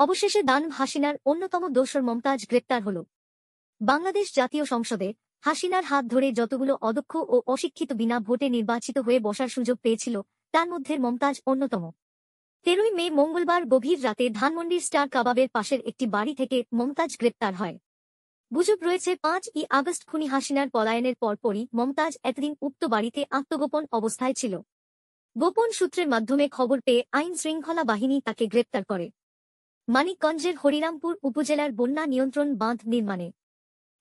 অবশেষে দানব হাসিনার অন্যতম দোসর মমতাজ গ্রেপ্তার হল। বাংলাদেশ জাতীয় সংসদে হাসিনার হাত ধরে যতগুলো অদক্ষ ও অশিক্ষিত বিনা ভোটে নির্বাচিত হয়ে বসার সুযোগ পেয়েছিল, তার মধ্যে মমতাজ অন্যতম। 13 মে মঙ্গলবার গভীর রাতে ধানমন্ডির স্টার কাবাবের পাশের একটি বাড়ি থেকে মমতাজ গ্রেপ্তার হয়। গুজব রয়েছে 5ই আগস্ট খুনি হাসিনার পলায়নের পরপরই মমতাজ এতদিন উক্ত বাড়িতে আত্মগোপন অবস্থায় ছিল। গোপন সূত্রের মাধ্যমে খবর পেয়ে আইন শৃঙ্খলা বাহিনী তাকে গ্রেপ্তার করে। মানিকগঞ্জের হরিরামপুর উপজেলার বন্যা নিয়ন্ত্রণ বাঁধ নির্মাণে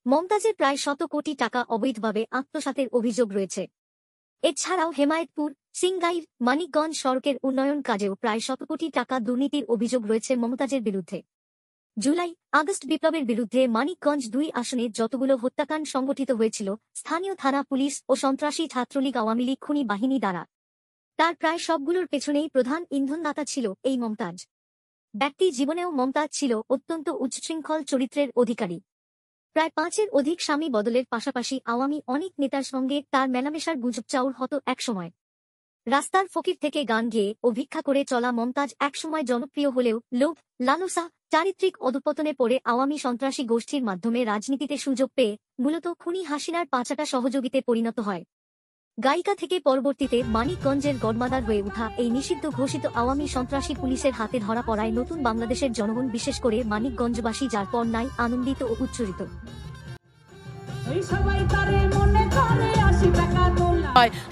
মমতাজের প্রায় 100 কোটি টাকা অবৈধভাবে আত্মসাতের অভিযোগ রয়েছে। এছাড়াও হেমায়েতপুর, সিংগাইর, মানিকগঞ্জ সড়কের উন্নয়ন কাজেও প্রায় 100 কোটি টাকা দুর্নীতির অভিযোগ রয়েছে মমতাজের বিরুদ্ধে। জুলাই আগস্ট বিপ্লবের বিরুদ্ধে মানিকগঞ্জ 2 আসনে যতগুলো হত্যাকাণ্ড সংগঠিত হয়েছিল স্থানীয় থানা পুলিশ ও সন্ত্রাসী ছাত্রলীগ আওয়ামী লীগ খুনি বাহিনী দ্বারা, তার প্রায় সবগুলোর পেছনেই প্রধান ইন্ধনদাতা ছিল এই মমতাজ। ব্যক্তি জীবনেও মমতাজ ছিল অত্যন্ত উচ্ছৃঙ্খল চরিত্রের অধিকারী। প্রায় 5-এর অধিক স্বামী বদলের পাশাপাশি আওয়ামী অনেক নেতার সঙ্গে তার মেলামেশার গুজব চাউর হতো একসময়। রাস্তার ফকির থেকে গান গেয়ে ও ভিক্ষা করে চলা মমতাজ একসময় জনপ্রিয় হলেও লোভ, লালসা, চারিত্রিক অধঃপতনে পড়ে আওয়ামী সন্ত্রাসী গোষ্ঠীর মাধ্যমে রাজনীতিতে সুযোগ পেয়ে মূলত খুনি হাসিনার পাঁচাটা সহযোগীতে পরিণত হয়। গায়িকা থেকে পরবর্তীতে মানিকগঞ্জের গডমাদার হয়ে ওঠা এই নিষিদ্ধ ঘোষিত আওয়ামী সন্ত্রাসী পুলিশের হাতে ধরা পড়ায় নতুন বাংলাদেশের জনগণ বিশেষ করে মানিকগঞ্জবাসী যার পর নাই আনন্দিত ও উচ্ছ্বসিত।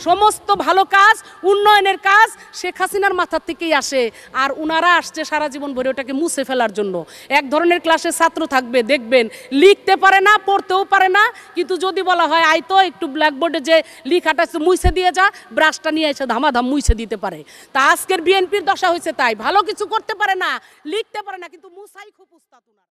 সমস্ত ভালো কাজ, উন্নয়নের কাজ শেখ হাসিনার মাথার থেকেই আসে, আর উনারা আসছে সারা জীবন ভরে ওটাকে মুছে ফেলার জন্য। এক ধরনের ক্লাসে ছাত্র থাকবে, দেখবেন লিখতে পারে না, পড়তেও পারে না, কিন্তু যদি বলা হয় আই তো একটু ব্ল্যাকবোর্ডে যে লিখাটা মুছে দিয়ে যা, ব্রাশটা নিয়ে এসে ধামাধাম মুছে দিতে পারে। তা আজকের বিএনপির দশা হয়েছে তাই, ভালো কিছু করতে পারে না, লিখতে পারে না, কিন্তু মুছাই খুব উস্তাদ উনার।